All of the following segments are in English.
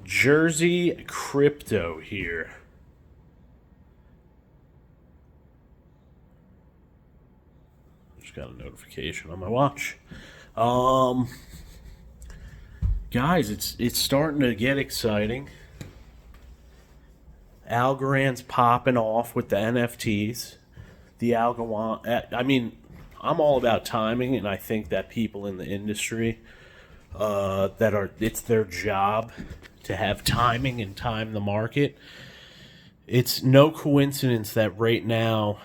Jersey Crypto here. Just got a notification on my watch. Um, Guys, it's starting to get exciting. Algorand's popping off with the NFTs. The Algorand. I mean, I'm all about timing, and I think that people in the industry that are it's their job to have timing and time the market. It's no coincidence that right now,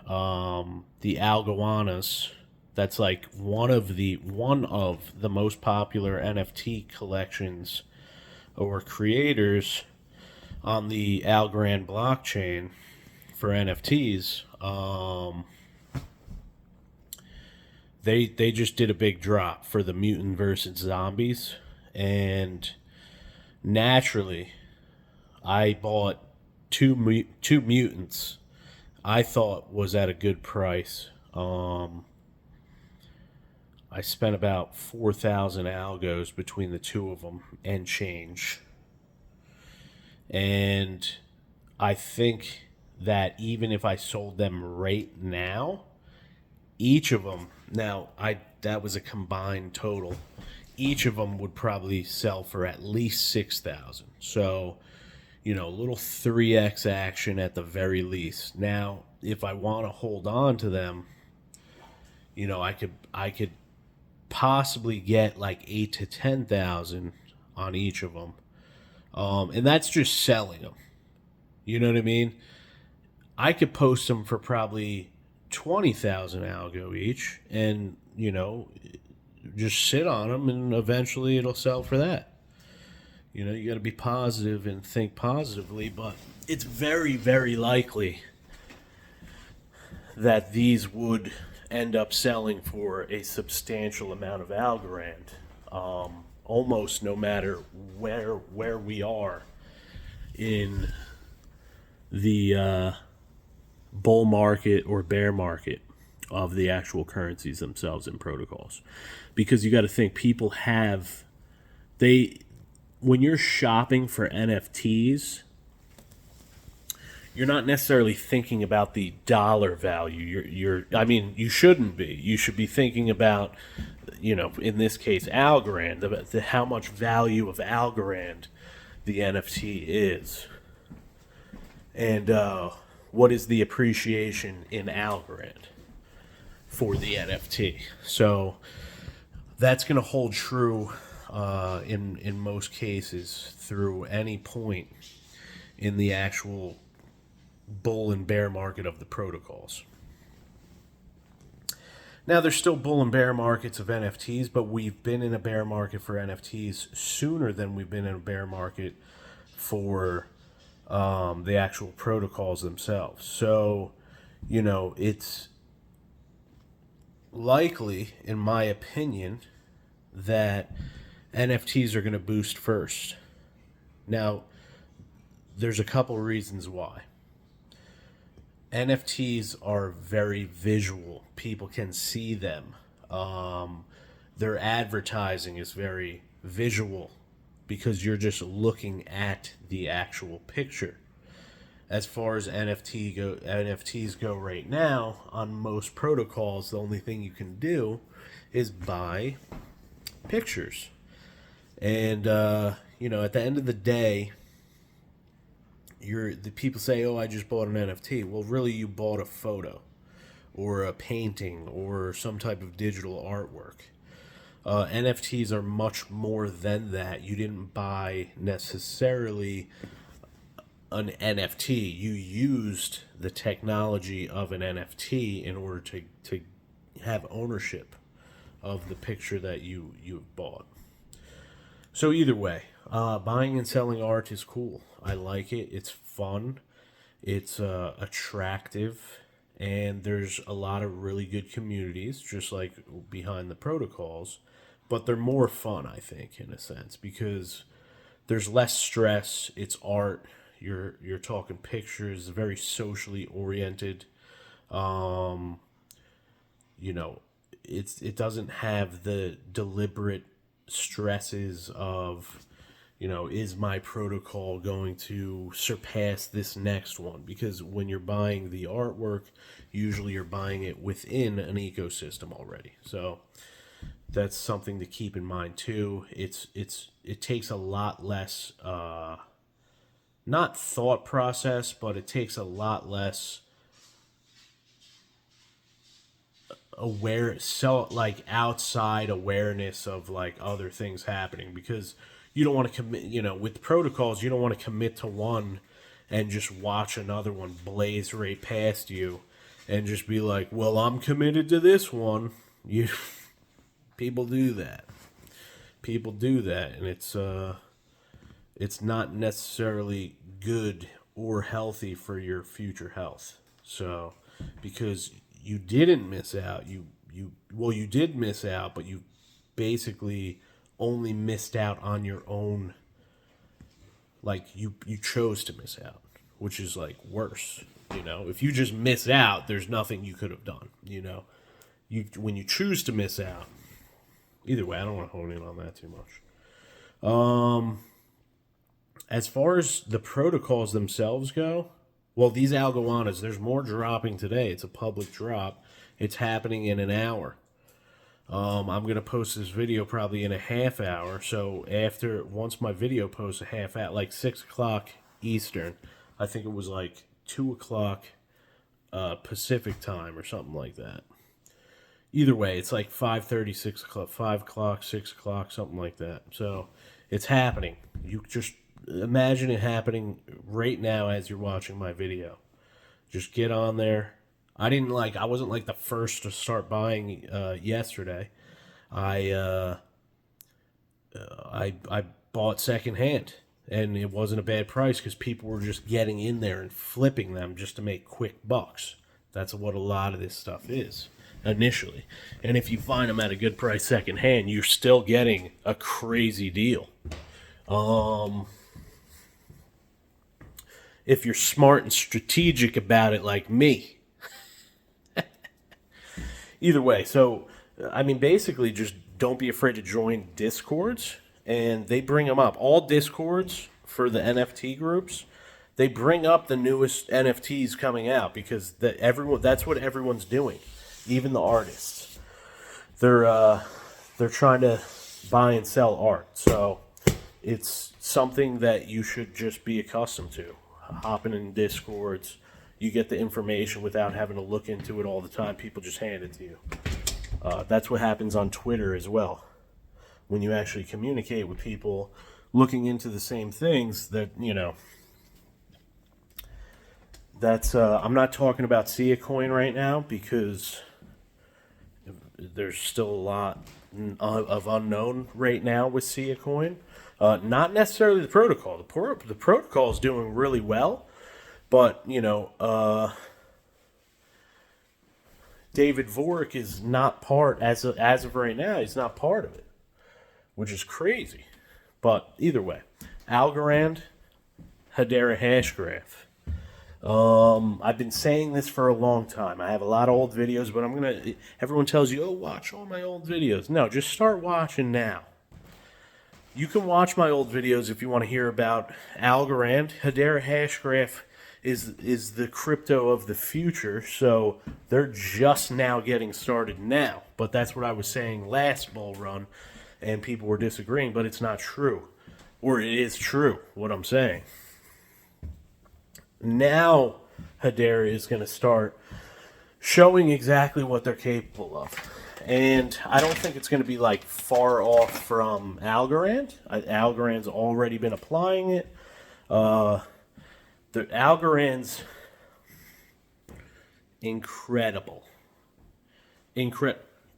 the Algoanas, that's like one of the most popular NFT collections or creators on the Algorand blockchain for NFTs. They just did a big drop for the mutant versus zombies, and naturally, I bought two mutants. I thought was at a good price. I spent about 4,000 algos between the two of them and change. And I think that even if I sold them right now, each of them, now I that was a combined total, each of them would probably sell for at least 6,000. So, a little 3x action at the very least. Now, if I want to hold on to them, I could possibly get like 8 to 10,000 on each of them. And that's just selling them. You know what I mean? I could post them for probably 20,000 algo each, and just sit on them, and eventually it'll sell for that. You got to be positive and think positively, but it's very, very likely that these would end up selling for a substantial amount of Algorand, almost no matter where we are in the bull market or bear market of the actual currencies themselves and protocols. Because you got to think, people have they when you're shopping for NFTs, you're not necessarily thinking about the dollar value. I mean, you shouldn't be. You should be thinking about, in this case, Algorand, about how much value of Algorand the NFT is, and what is the appreciation in Algorand for the NFT. So that's going to hold true in most cases through any point in the actual bull and bear market of the protocols. Now, there's still bull and bear markets of NFTs, but we've been in a bear market for NFTs sooner than we've been in a bear market for the actual protocols themselves. So, it's likely, in my opinion, that NFTs are going to boost first. Now, there's a couple reasons why. NFTs are very visual. People can see them. Their advertising is very visual because you're just looking at the actual picture. As far as NFTs go right now, on most protocols, the only thing you can do is buy pictures. And, at the end of the day, the people say, "Oh, I just bought an NFT." Well, really, you bought a photo, or a painting, or some type of digital artwork. NFTs are much more than that. You didn't buy necessarily an NFT. You used the technology of an NFT in order to have ownership of the picture that you've bought. So either way, buying and selling art is cool. I like it. It's fun. It's attractive. And there's a lot of really good communities, just like behind the protocols. But they're more fun, I think, in a sense, because there's less stress. It's art. You're talking pictures, very socially oriented. Um, it doesn't have the deliberate stresses of You know, is my protocol going to surpass this next one? Because when you're buying the artwork, usually you're buying it within an ecosystem already. So that's something to keep in mind too. It takes a lot less not thought process, but it takes a lot less like outside awareness of like other things happening, because you don't want to commit, you know, with protocols you don't want to commit to one and just watch another one blaze right past you and just be like, well, I'm committed to this one. You people do that. People do that, and it's not necessarily good or healthy for your future health. So, because you didn't miss out, you did miss out, but you basically only missed out on your own, like you chose to miss out, which is like worse. You know, if you just miss out, there's nothing you could have done. You know, when you choose to miss out. Either way, I don't want to hone in on that too much. As far as the protocols themselves go, well, these Algorands, there's more dropping today. It's a public drop. It's happening in an hour. I'm going to post this video probably in a half hour. So once my video posts a half hour, like 6 o'clock Eastern, I think it was like 2 o'clock Pacific time or something like that. Either way, it's like 5:30, 6 o'clock, 5 o'clock, 6 o'clock, something like that. So it's happening. You just imagine it happening right now as you're watching my video. Just get on there. I wasn't like the first to start buying yesterday. I bought secondhand, and it wasn't a bad price because people were just getting in there and flipping them just to make quick bucks. That's what a lot of this stuff is initially. And if you find them at a good price secondhand, you're still getting a crazy deal. If you're smart and strategic about it like me. Either way, so, I mean, basically just don't be afraid to join Discords, and they bring them up. All Discords for the NFT groups, they bring up the newest NFTs coming out because that's what everyone's doing, even the artists. They're trying to buy and sell art, so it's something that you should just be accustomed to. Hopping in Discords, you get the information without having to look into it all the time. People just hand it to you. That's what happens on Twitter as well. When you actually communicate with people looking into the same things, that, you know, that's, I'm not talking about Sia Coin right now because there's still a lot of unknown right now with Sia Coin. Not necessarily the protocol. The protocol is doing really well. But, you know, David Vorick is not part, as of right now, he's not part of it, which is crazy. But either way, Algorand, Hedera Hashgraph. I've been saying this for a long time. I have a lot of old videos, but everyone tells you, oh, watch all my old videos. No, just start watching now. You can watch my old videos if you want to hear about Algorand. Hedera Hashgraph is the crypto of the future, so they're just now getting started now. But that's what I was saying last bull run, and people were disagreeing, but it's not true. Or it is true, what I'm saying. Now, Hedera is going to start showing exactly what they're capable of. And I don't think it's going to be like far off from Algorand. Algorand's already been applying it. The Algorand's incredible.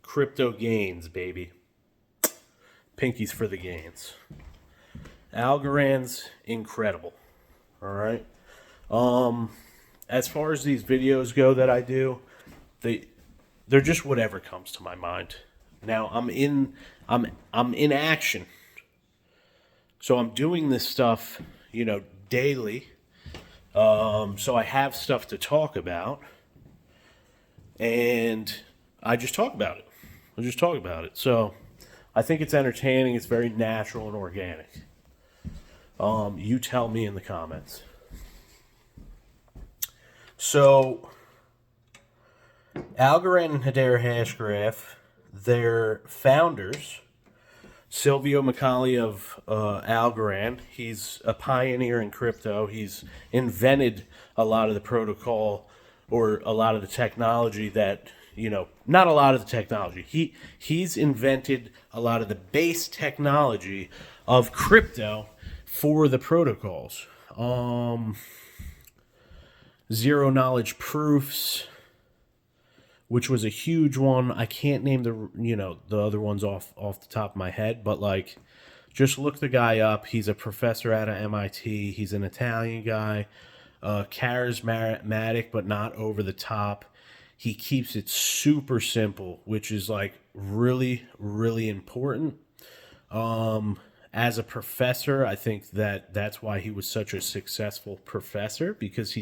Crypto gains, baby. Pinkies for the gains. Algorand's incredible. All right. As far as these videos go that I do, they're just whatever comes to my mind. Now I'm in action. So I'm doing this stuff, you know, daily. So I have stuff to talk about, and I just talk about it. So I think it's entertaining. It's very natural and organic. You tell me in the comments. So, Algorand and Hedera Hashgraph, their founders, Silvio Micali of Algorand, he's a pioneer in crypto. He's invented a lot of the protocol or a lot of the technology that, not a lot of the technology. He's invented a lot of the base technology of crypto for the protocols. Zero knowledge proofs, which was a huge one. I can't name the other ones off the top of my head, but like, just look the guy up. He's a professor out of MIT. He's an Italian guy, charismatic but not over the top. He keeps it super simple, which is like really, really important. As a professor, I think that's why he was such a successful professor, because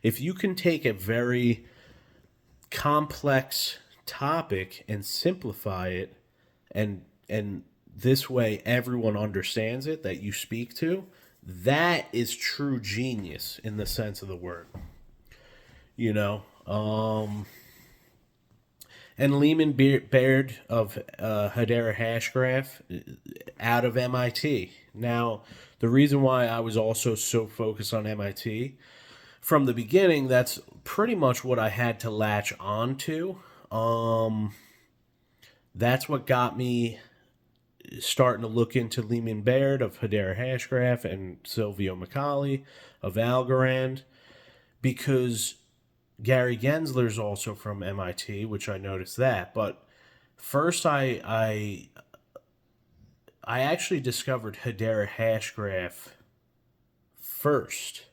if you can take a very complex topic and simplify it, and this way everyone understands it that you speak to, that is true genius in the sense of the word. And Lehman Baird of Hedera Hashgraph out of MIT. Now, the reason why I was also so focused on MIT from the beginning, that's pretty much what I had to latch on to. That's what got me starting to look into Lehman Baird of Hedera Hashgraph and Silvio Micali of Algorand, because Gary Gensler's also from MIT, which I noticed that. But first, I actually discovered Hedera Hashgraph first.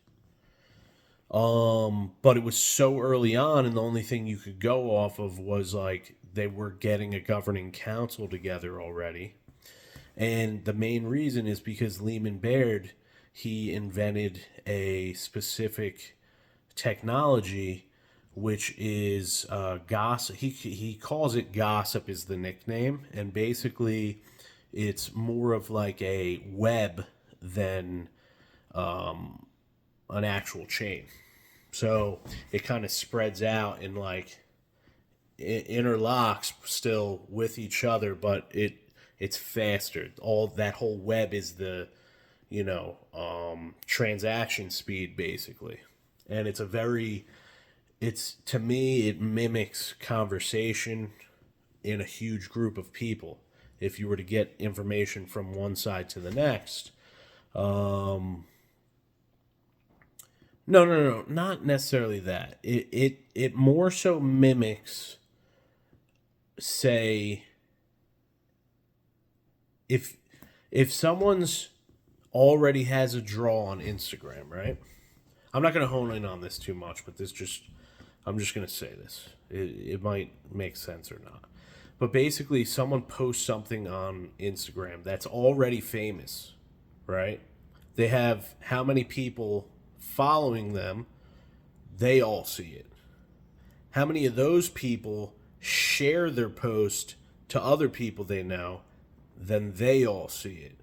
But it was so early on, and the only thing you could go off of was like they were getting a governing council together already. And the main reason is because Lehman Baird, he invented a specific technology, which is gossip. He calls it gossip is the nickname, and basically it's more of like a web than an actual chain. So it kind of spreads out and like interlocks still with each other, but it's faster. All that whole web is the transaction speed basically, and it's to me it mimics conversation in a huge group of people. If you were to get information from one side to the next, no, not necessarily that. It more so mimics, say, if someone's already has a draw on Instagram, right? I'm not going to hone in on this too much, but I'm just going to say this. It might make sense or not. But basically, someone posts something on Instagram that's already famous, right? They have how many people following them, they all see it. How many of those people share their post to other people they know, then they all see it.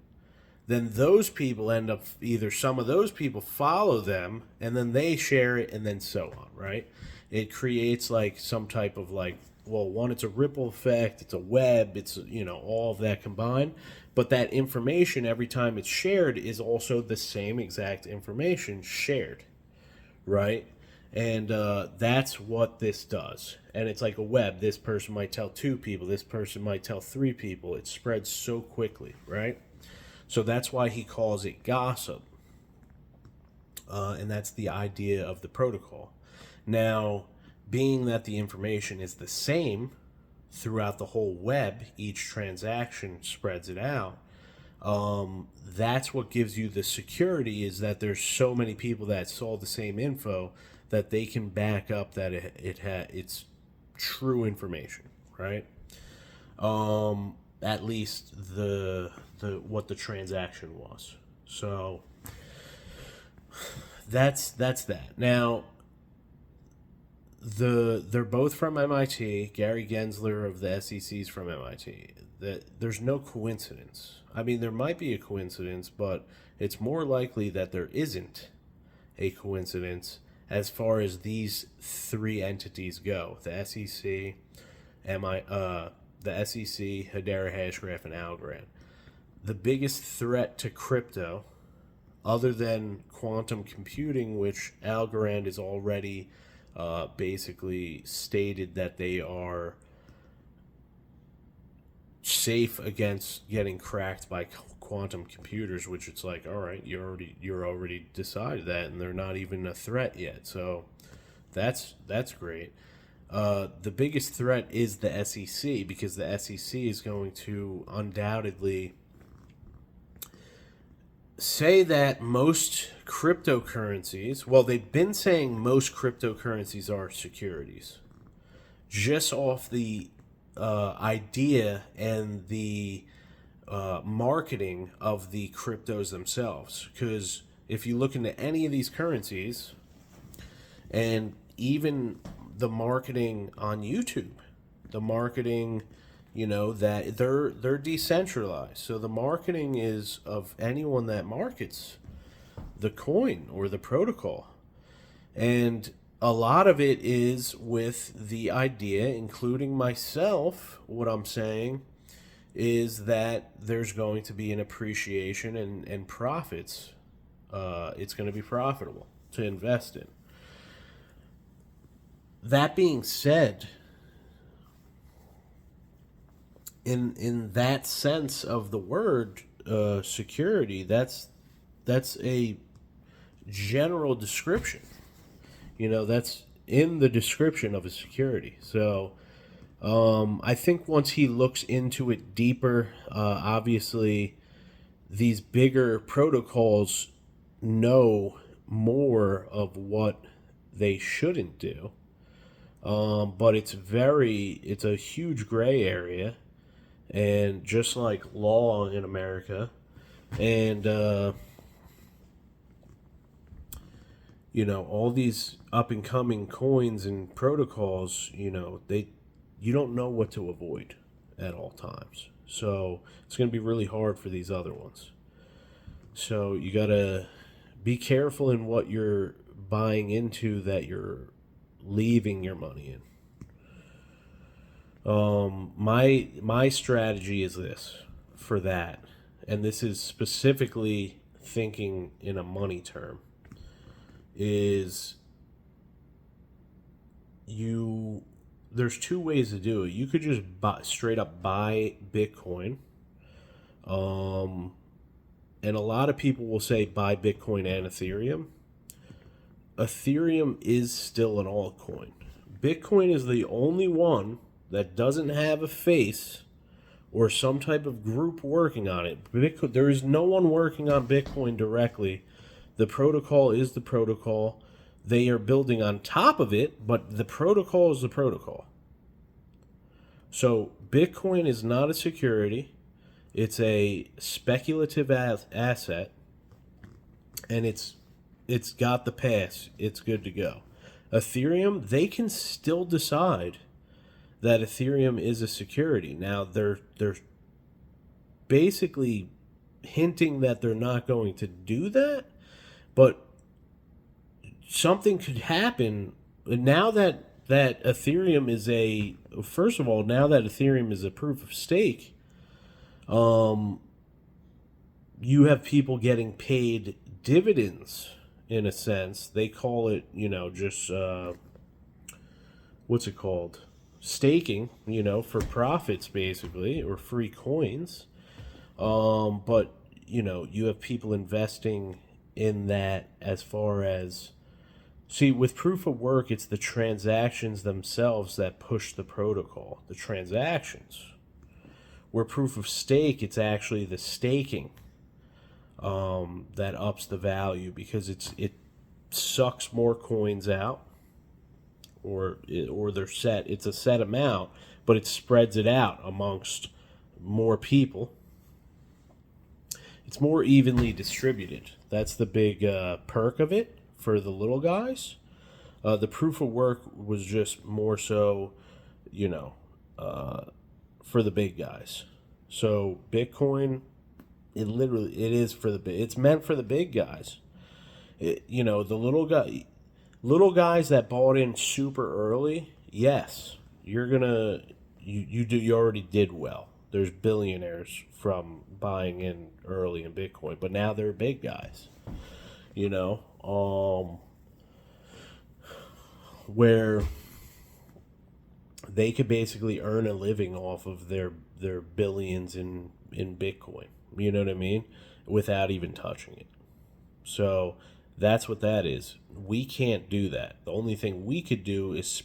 Then those people end up, either some of those people follow them, and then they share it, and then so on, right? It creates like some type of like, well, one, it's a ripple effect, it's a web, it's, all of that combined. But that information, every time it's shared, is also the same exact information shared, right? And that's what this does. And it's like a web. This person might tell 2 people. This person might tell 3 people. It spreads so quickly, right? So that's why he calls it gossip. And that's the idea of the protocol. Now, being that the information is the same throughout the whole web, each transaction spreads it out. That's what gives you the security, is that there's so many people that saw the same info that they can back up that it's true information, right? At least the what the transaction was. So that's that. Now, they're both from MIT. Gary Gensler of the SEC is from MIT. that there's no coincidence. I mean, there might be a coincidence, but it's more likely that there isn't a coincidence as far as these three entities go: the SEC, the SEC, Hedera, Hashgraph, and Algorand. The biggest threat to crypto, other than quantum computing, which Algorand is already basically stated that they are safe against getting cracked by quantum computers, which it's like, all right, you're already decided that, and they're not even a threat yet. So that's great. The biggest threat is the SEC, because the SEC is going to undoubtedly say that most cryptocurrencies, well, they've been saying most cryptocurrencies are securities, just off the idea and the marketing of the cryptos themselves. Because if you look into any of these currencies, and even the marketing on YouTube, the marketing, that they're decentralized. So the marketing is of anyone that markets the coin or the protocol. And a lot of it is with the idea, including myself, what I'm saying is that there's going to be an appreciation and profits. It's going to be profitable to invest in. That being said, in that sense of the word, security, that's a general description. That's in the description of a security. So I think once he looks into it deeper, obviously these bigger protocols know more of what they shouldn't do. But it's a huge gray area, and just like law in America, and all these up and coming coins and protocols, you don't know what to avoid at all times. So it's going to be really hard for these other ones. So you got to be careful in what you're buying into, that you're leaving your money in. My strategy is this for that, and this is specifically thinking in a money term, is there's two ways to do it. You could just straight up buy Bitcoin, and a lot of people will say buy Bitcoin and Ethereum. Ethereum is still an altcoin. Bitcoin is the only one that doesn't have a face or some type of group working on it. There is no one working on Bitcoin directly. The protocol is the protocol. They are building on top of it, but the protocol is the protocol. So Bitcoin is not a security. It's a speculative asset, and it's got the pass. It's good to go. Ethereum, they can still decide that Ethereum is a security. Now, they're basically hinting that they're not going to do that, but something could happen now that Ethereum is first of all, now that Ethereum is a proof of stake, you have people getting paid dividends. In a sense, they call it, just what's it called? Staking, for profits, basically, or free coins. But you have people investing in that as far as, see, with proof of work, it's the transactions themselves that push the protocol. The transactions. Where proof of stake, it's actually the staking that ups the value, because it sucks more coins out, or it's a set amount, but it spreads it out amongst more people. It's more evenly distributed. That's the big perk of it for the little guys. The proof of work was just more so, for the big guys. So Bitcoin, it is for it's meant for the big guys. The little guys that bought in super early, yes, you already did well. There's billionaires from buying in early in Bitcoin, but now they're big guys. You know, where they could basically earn a living off of their billions in Bitcoin. You know what I mean? Without even touching it. So that's what that is. We can't do that. The only thing we could do is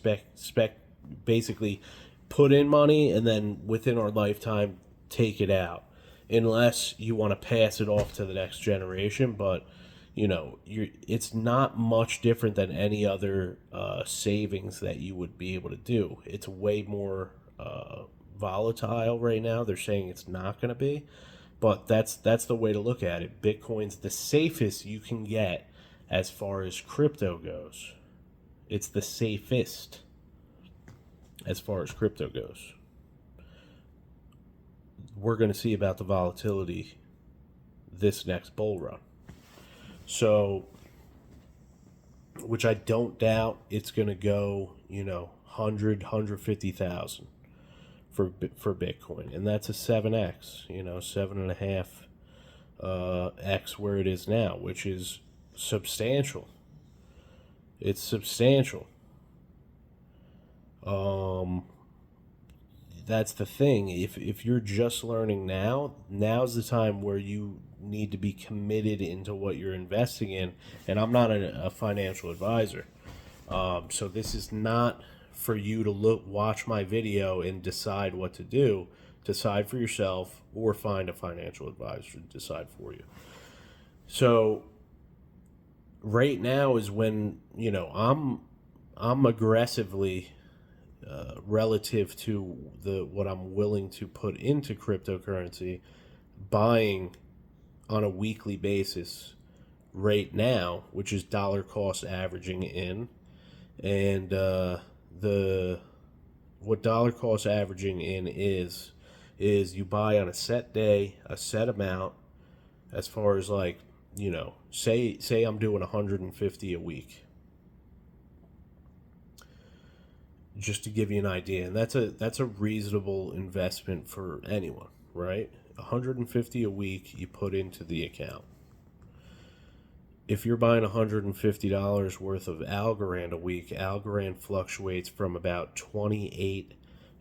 basically put in money and then within our lifetime take it out, unless you want to pass it off to the next generation. But it's not much different than any other savings that you would be able to do. It's way more volatile right now. They're saying it's not going to be, but that's the way to look at it. Bitcoin's the safest you can get as far as crypto goes. It's the safest as far as crypto goes. We're going to see about the volatility this next bull run. So, which I don't doubt it's going to go, 150,000 for Bitcoin, and that's a 7x, 7.5 x where it is now, which is substantial. It's substantial. That's the thing. If you're just learning now's the time where you need to be committed into what you're investing in. And I'm not a financial advisor, so this is not for you to watch my video and decide what to do. Decide for yourself, or find a financial advisor to decide for you. So right now is when I'm aggressively relative to what I'm willing to put into cryptocurrency, buying on a weekly basis right now, which is dollar cost averaging in. And what dollar cost averaging in is you buy on a set day, a set amount, as far as say I'm doing 150 a week, just to give you an idea. And that's a reasonable investment for anyone, right? 150 a week you put into the account. If you're buying $150 worth of Algorand a week, Algorand fluctuates from about 28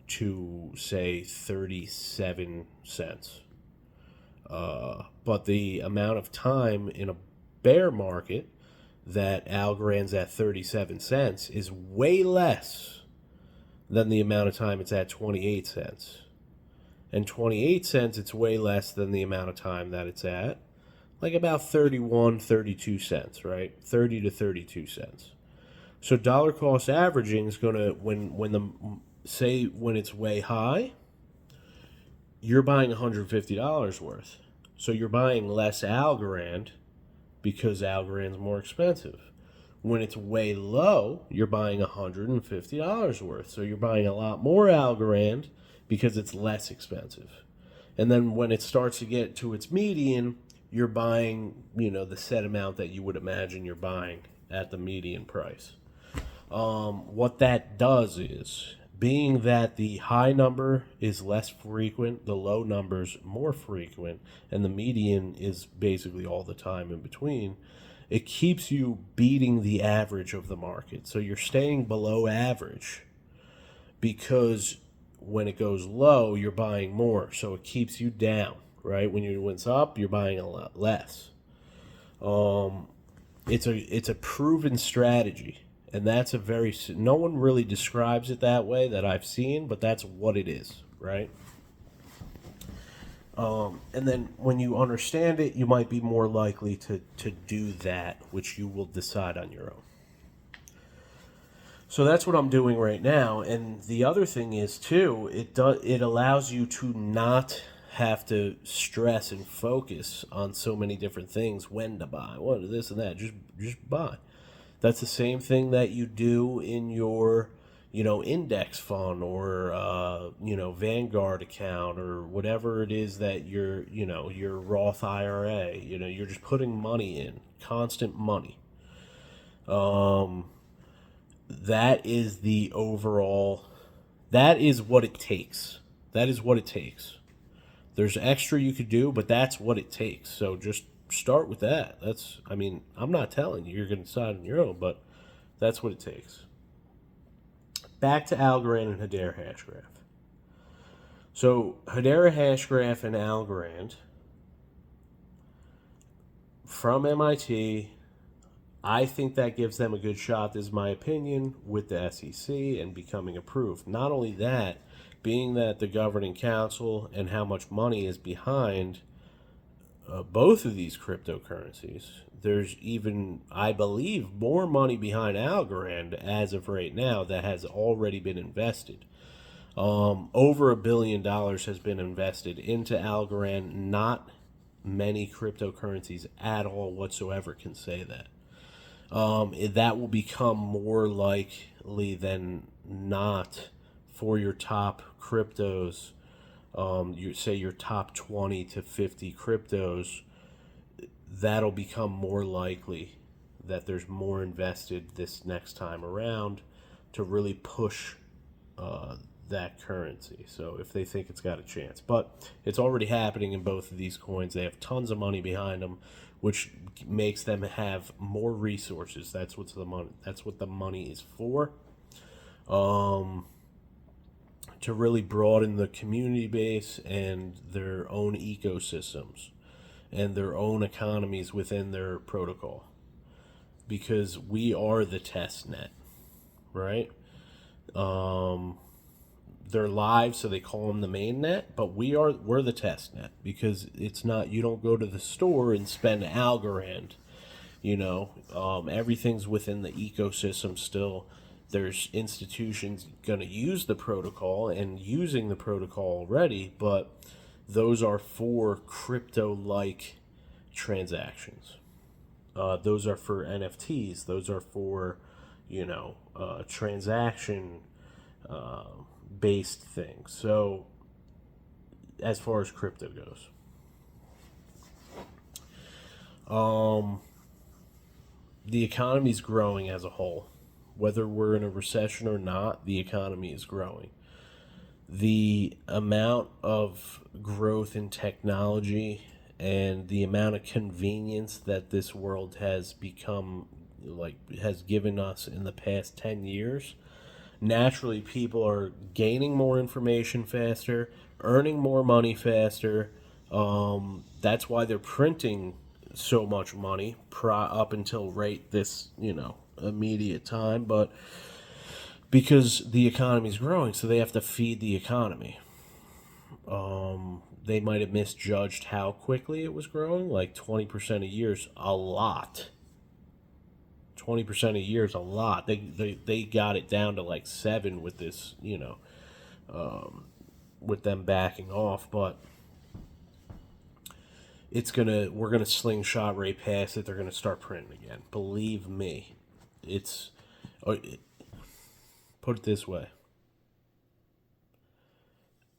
to say 37 cents. But the amount of time in a bear market that Algorand's at 37 cents is way less than the amount of time it's at 28 cents. And 28 cents, it's way less than the amount of time that it's at, like about 31, 32 cents, right? 30 to 32 cents. So dollar cost averaging is going to, when it's way high, you're buying $150 worth. So you're buying less Algorand because Algorand's more expensive. When it's way low, you're buying $150 worth. So you're buying a lot more Algorand because it's less expensive. And then when it starts to get to its median, you're buying, the set amount that you would imagine you're buying at the median price. What that does is, being that the high number is less frequent, the low number's more frequent, and the median is basically all the time in between, it keeps you beating the average of the market. So you're staying below average because when it goes low, you're buying more. So it keeps you down, right? When it's up, you're buying a lot less. It's a proven strategy. And that's no one really describes it that way that I've seen, but that's what it is, right? And then when you understand it, you might be more likely to do that, which you will decide on your own. So that's what I'm doing right now. And the other thing is, too, it allows you to not have to stress and focus on so many different things, when to buy, what, this and that. Just buy. That's the same thing that you do in your, index fund or Vanguard account or whatever it is that your Roth IRA. You're just putting money in, constant money. That is the overall. That is what it takes. That is what it takes. There's extra you could do, but that's what it takes. So just start with that. I'm not telling you you're going to decide on your own, but that's what it takes. Back to Algorand and Hedera Hashgraph. So Hedera Hashgraph and Algorand from MIT, I think that gives them a good shot, is my opinion, with the SEC and becoming approved. Not only that, being that the governing council and how much money is behind both of these cryptocurrencies, there's even, I believe, more money behind Algorand as of right now that has already been invested. Over $1 billion has been invested into Algorand. Not many cryptocurrencies at all whatsoever can say that. That will become more likely than not for your top cryptos. You say your top 20 to 50 cryptos, that'll become more likely that there's more invested this next time around to really push that currency. So if they think it's got a chance, but it's already happening in both of these coins. They have tons of money behind them, which makes them have more resources. That's what the money. That's what the money is for. To really broaden the community base and their own ecosystems and their own economies within their protocol, because we are the test net, right? They're live, so they call them the main net, but we're the test net, because it's not, you don't go to the store and spend Algorand. Everything's within the ecosystem still. There's institutions going to use the protocol and using the protocol already, but those are for crypto-like transactions. Those are for NFTs. Those are for, transaction based things. So, as far as crypto goes, the economy's growing as a whole. Whether we're in a recession or not, the economy is growing. The amount of growth in technology and the amount of convenience that this world has has given us in the past 10 years, naturally people are gaining more information faster, earning more money faster. That's why they're printing so much money up until right this immediate time, but because the economy's growing, so they have to feed the economy. They might have misjudged how quickly it was growing. Like 20% a year is a lot. 20% a year is a lot. They got it down to like 7 with this, with them backing off, but we're gonna slingshot right past it. They're gonna start printing again. Believe me. Put it this way.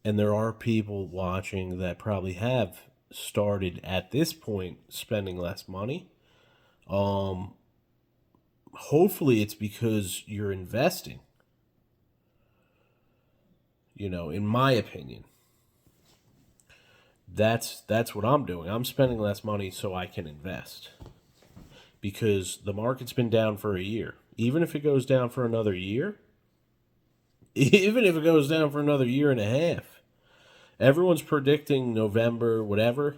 And there are people watching that probably have started at this point spending less money. Hopefully it's because you're investing. In my opinion. That's what I'm doing. I'm spending less money so I can invest. Because the market's been down for a year. Even if it goes down for another year, even if it goes down for another year and a half, everyone's predicting November, whatever.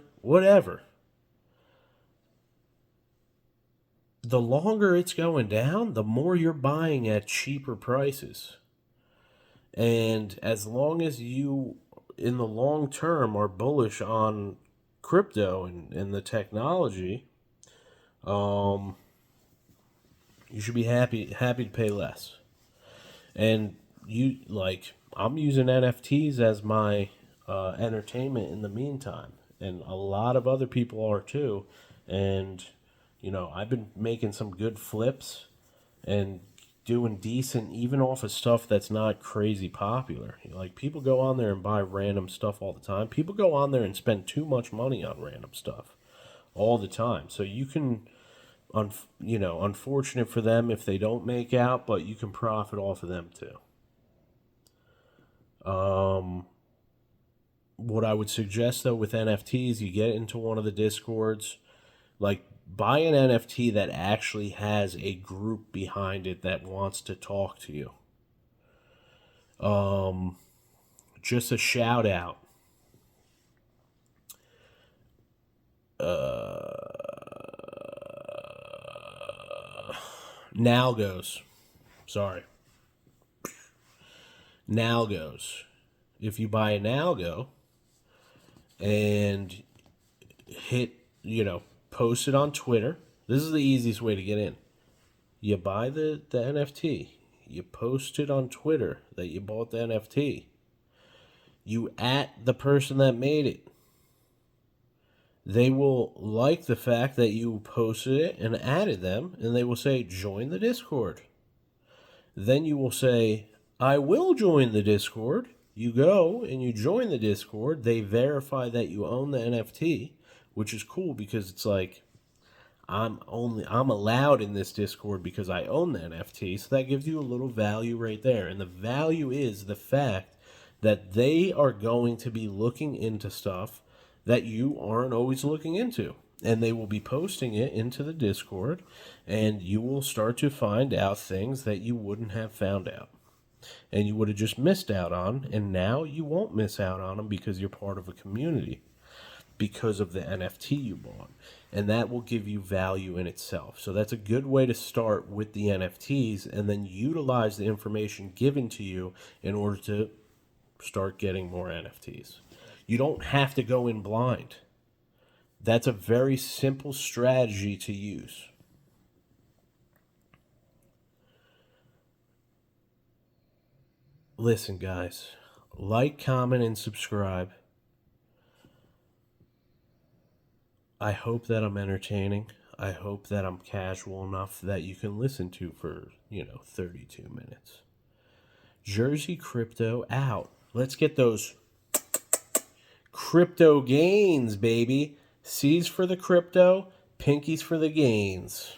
The longer it's going down, the more you're buying at cheaper prices. And as long as you, in the long term, are bullish on crypto and the technology, you should be happy to pay less. And I'm using NFTs as my entertainment in the meantime, and a lot of other people are too. And I've been making some good flips and doing decent even off of stuff that's not crazy popular. Like, people go on there and buy random stuff all the time. People go on there and spend too much money on random stuff all the time. So you can, unfortunate for them if they don't make out, but you can profit off of them too. What I would suggest though with NFTs, you get into one of the discords, like, buy an NFT that actually has a group behind it that wants to talk to you. Just a shout out. Nalgos. Sorry. Nalgos. If you buy an algo and post it on Twitter, this is the easiest way to get in. You buy the NFT, you post it on Twitter that you bought the NFT, you at the person that made it. They will like the fact that you posted it and added them, and they will say, join the Discord. Then you will say, I will join the Discord. You go and you join the Discord. They verify that you own the NFT, which is cool because it's like, I'm allowed in this Discord because I own the NFT. So that gives you a little value right there. And the value is the fact that they are going to be looking into stuff that you aren't always looking into. And they will be posting it into the Discord, and you will start to find out things that you wouldn't have found out. And you would have just missed out on, and now you won't miss out on them because you're part of a community, because of the NFT you bought. And that will give you value in itself. So that's a good way to start with the NFTs, and then utilize the information given to you in order to start getting more NFTs. You don't have to go in blind. That's a very simple strategy to use. Listen, guys, like, comment, and subscribe. I hope that I'm entertaining. I hope that I'm casual enough that you can listen to for, 32 minutes. Jersey Crypto out. Let's get those crypto gains, baby. C's for the crypto, pinkies for the gains.